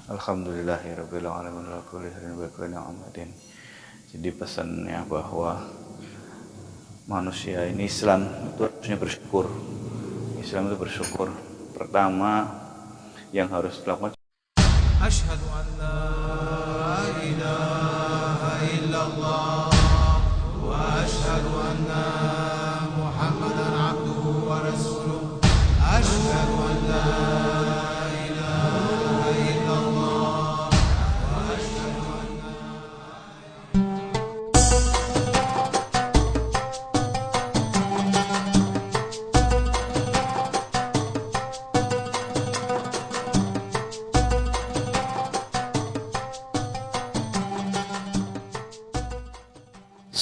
Alhamdulillahirabbil alamin wa kulli khairin wa kulli ni'matin. Jadi pesannya bahwa manusia ini Islam itu harusnya bersyukur. Islam itu bersyukur. Pertama yang harus dilakukan, Asyhadu an la ilaha illallah wa asyhadu anna Muhammadan abduhu wa rasuluh. Asyhadu an la ilaha illallah wa asyhadu anna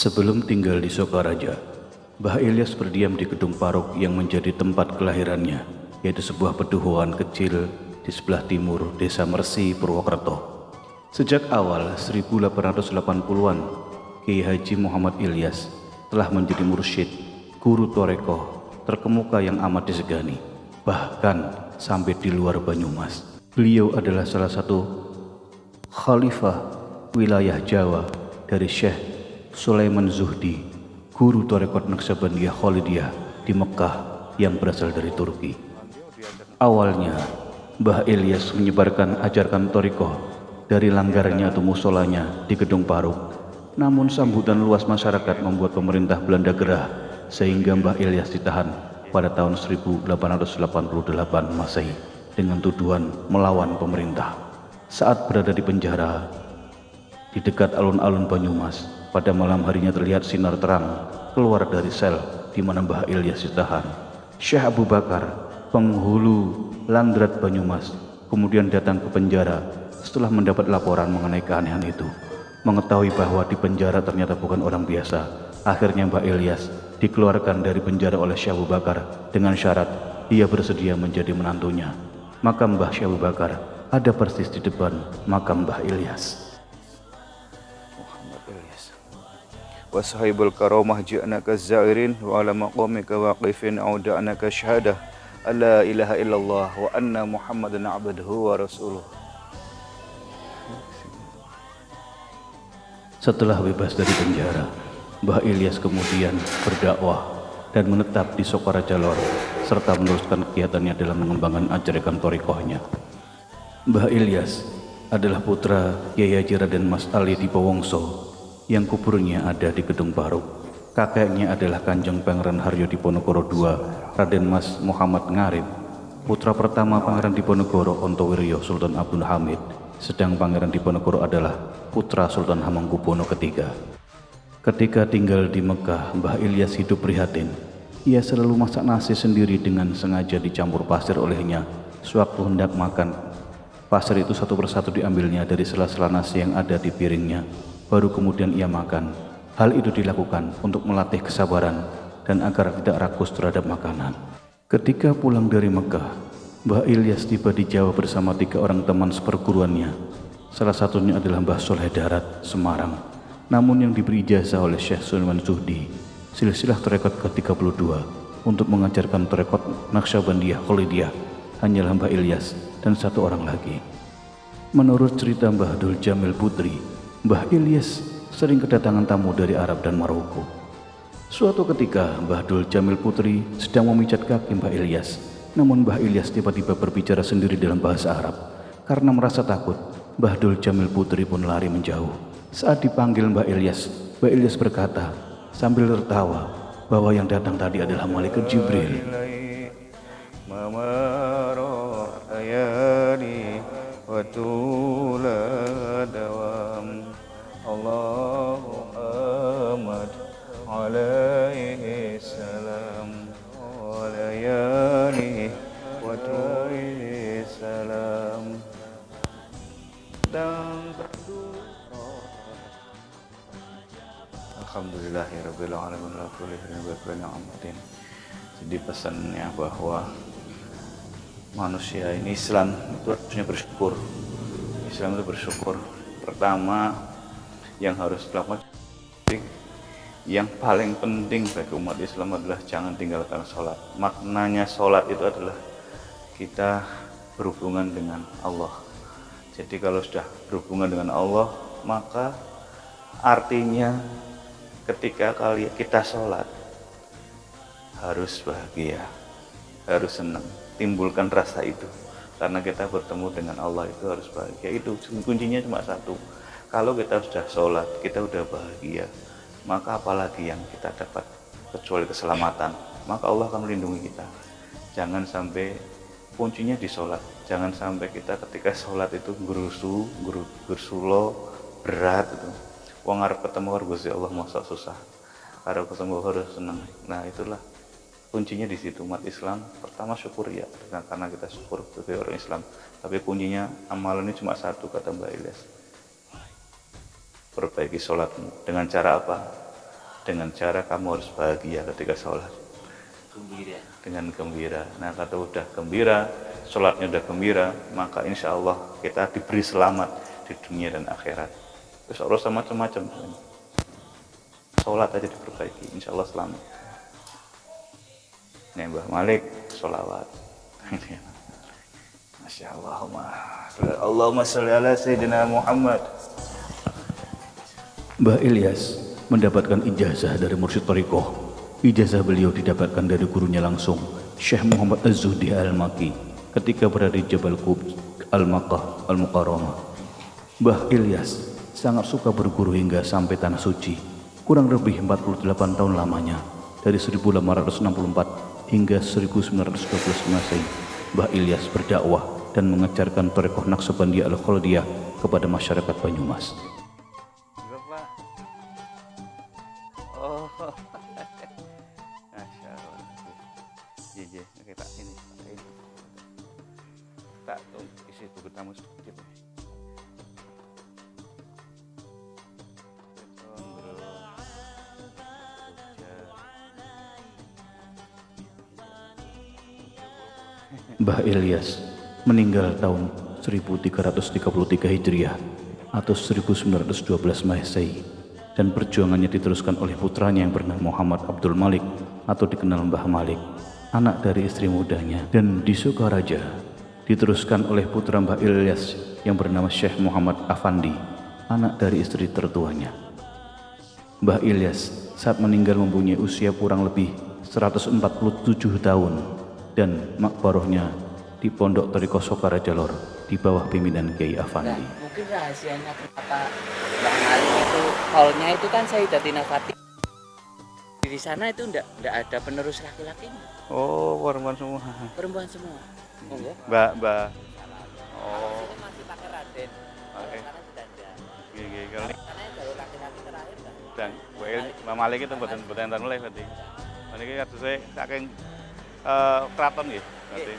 Sebelum tinggal di Sokaraja, Mbah Ilyas berdiam di gedung parok yang menjadi tempat kelahirannya, yaitu sebuah pedukuhan kecil di sebelah timur Desa Mersi, Purwokerto. Sejak awal 1880-an, Kiai Haji Muhammad Ilyas telah menjadi mursyid, guru toreko terkemuka yang amat disegani, bahkan sampai di luar Banyumas. Beliau adalah salah satu khalifah wilayah Jawa dari Syekh Sulaiman Zuhdi, guru Torekot Naqsyabandiyah Khalidiyah di Mekah yang berasal dari Turki. Awalnya, Mbah Ilyas menyebarkan ajarkan Torikoh dari langgarnya atau musolanya di Gedung Paruk. Namun sambutan luas masyarakat membuat pemerintah Belanda gerah, sehingga Mbah Ilyas ditahan pada tahun 1888 Masehi dengan tuduhan melawan pemerintah. Saat berada di penjara di dekat alun-alun Banyumas, pada malam harinya terlihat sinar terang keluar dari sel di mana Mbah Ilyas ditahan. Syekh Abu Bakar, penghulu Landrat Banyumas, kemudian datang ke penjara setelah mendapat laporan mengenai keanehan itu. Mengetahui bahwa di penjara ternyata bukan orang biasa, akhirnya Mbah Ilyas dikeluarkan dari penjara oleh Syekh Abu Bakar dengan syarat ia bersedia menjadi menantunya. Makam Mbah Syekh Abu Bakar ada persis di depan makam Mbah Ilyas. wa sahibul karamah ji'naka zairin wa ala maqamika waqifin auda'naka syahadah alla ilaha illallah wa anna muhammadan abduhu wa rasuluh. Setelah bebas dari penjara, Mbah Ilyas kemudian berdakwah dan menetap di Sokaraja Lor serta meneruskan kegiatannya dalam mengembangkan ajaran torikohnya. Mbah Ilyas adalah putra Kyai Haji Raden Mas Ali Dipowongso yang kuburnya ada di Gedung Paruk. Kakeknya adalah Kanjeng Pangeran Haryo Diponegoro II, Raden Mas Muhammad Ngarib, putra pertama Pangeran Diponegoro Ontowiryo Sultan Abdul Hamid, sedang Pangeran Diponegoro adalah putra Sultan Hamengkubuwono III. Ketika tinggal di Mekah, Mbah Ilyas hidup prihatin. Ia selalu masak nasi sendiri dengan sengaja dicampur pasir olehnya. Sewaktu hendak makan, pasir itu satu persatu diambilnya dari sela-sela nasi yang ada di piringnya. Baru kemudian ia makan. Hal itu dilakukan untuk melatih kesabaran dan agar tidak rakus terhadap makanan. Ketika pulang dari Mekah, Mbah Ilyas tiba di Jawa bersama 3 orang teman seperguruannya. Salah satunya adalah Mbah Soleh Darat, Semarang. Namun yang diberi ijazah oleh Syekh Sulaiman Zuhdi, silsilah tarekat ke-32, untuk mengajarkan tarekat Naqsyabandiyah Khalidiyah hanyalah Mbah Ilyas dan 1 orang lagi. Menurut cerita Mbah Dul Jamil Putri, Mbah Ilyas sering kedatangan tamu dari Arab dan Maroko. Suatu ketika Mbah Dul Jamil Putri sedang memijat kaki Mbah Ilyas. Namun Mbah Ilyas tiba-tiba berbicara sendiri dalam bahasa Arab. Karena merasa takut, Mbah Dul Jamil Putri pun lari menjauh. Saat dipanggil Mbah Ilyas berkata sambil tertawa bahwa yang datang tadi adalah Malaikat Jibril. Allahu Ahmad alaihi salam wa layali wa tuhi salam dan Alhamdulillahirabbil alamin wa kulli khairin wa kulli ni'matin. Jadi pesannya bahwa manusia ini Islam itu harusnya bersyukur. Islam itu bersyukur. Pertama yang harus dilakukan, yang paling penting bagi umat Islam adalah jangan tinggalkan sholat. Maknanya sholat itu adalah kita berhubungan dengan Allah. Jadi kalau sudah berhubungan dengan Allah, maka artinya ketika kita sholat harus bahagia, harus senang, timbulkan rasa itu. Karena kita bertemu dengan Allah itu harus bahagia. Itu kuncinya cuma satu. Kalau kita sudah sholat, kita sudah bahagia, maka apalagi yang kita dapat kecuali keselamatan. Maka Allah akan melindungi kita. Jangan sampai kuncinya di sholat. Jangan sampai kita ketika sholat itu gersulo berat itu. Wong arep ketemu karo Gusti Allah masa susah. Arep ketemu harus senang. Nah, itulah kuncinya di situ. Umat Islam pertama syukur ya, karena kita syukur sebagai orang Islam. Tapi kuncinya amalan ini cuma satu, kata Mbak Ilyas. Perbaiki sholatmu. Dengan cara apa? Dengan cara kamu harus bahagia ketika sholat. Gembira. Dengan gembira. Nah, kata udah gembira, sholatnya udah gembira, maka insya Allah kita diberi selamat di dunia dan akhirat. Terus urusan macam-macam. Sholat aja diperbaiki, insya Allah selamat. Nih Mbah Malik, sholawat. Masya Allah. Allahumma sholli ala Sayyidina Muhammad. Mbah Ilyas mendapatkan ijazah dari mursyid thariqah. Ijazah beliau didapatkan dari gurunya langsung, Syekh Muhammad Az-Zuhdi Al-Maki, ketika berada di Jabal Qubs Al-Makkah Al-Mukarramah. Mbah Ilyas sangat suka berguru hingga sampai Tanah Suci. Kurang lebih 48 tahun lamanya, dari 1864 hingga 1912 Masehi, Mbah Ilyas berdakwah dan mengajarkan thariqah Naqsabandiyah Al-Khalidiyah kepada masyarakat Banyumas. Bapak. Oh. Masya Allah. Iya, oke tak ini. Tak isi buku tamu sedikit. Mbah Ilyas meninggal tahun 1333 Hijriah atau 1912 Masehi, dan perjuangannya diteruskan oleh putranya yang bernama Muhammad Abdul Malik atau dikenal Mbah Malik, anak dari istri mudanya, dan di Sukaraja diteruskan oleh putra Mbah Ilyas yang bernama Syekh Muhammad Afandi, anak dari istri tertuanya. Mbah Ilyas saat meninggal mempunyai usia kurang lebih 147 tahun, dan makbarohnya di Pondok Thariqah Sokaraja Lor di bawah pimpinan Kiai Afandi. Nah, mungkin rahasianya kenapa Mbak Malik itu hallnya itu kan Sayyidatina Fatih. Di sana itu enggak ada penerus laki-lakinya. Oh, perempuan semua. Perempuan semua. Oh ya. Mbak. Oh. Masih pakai Raden. Oke. Sekarang sudah ada. Gini kali. Karena yang jalur laki-laki terakhir kan. Dan Mbak Malik itu mboten enten mulai berarti. Niki katuse saking keraton nggih berarti.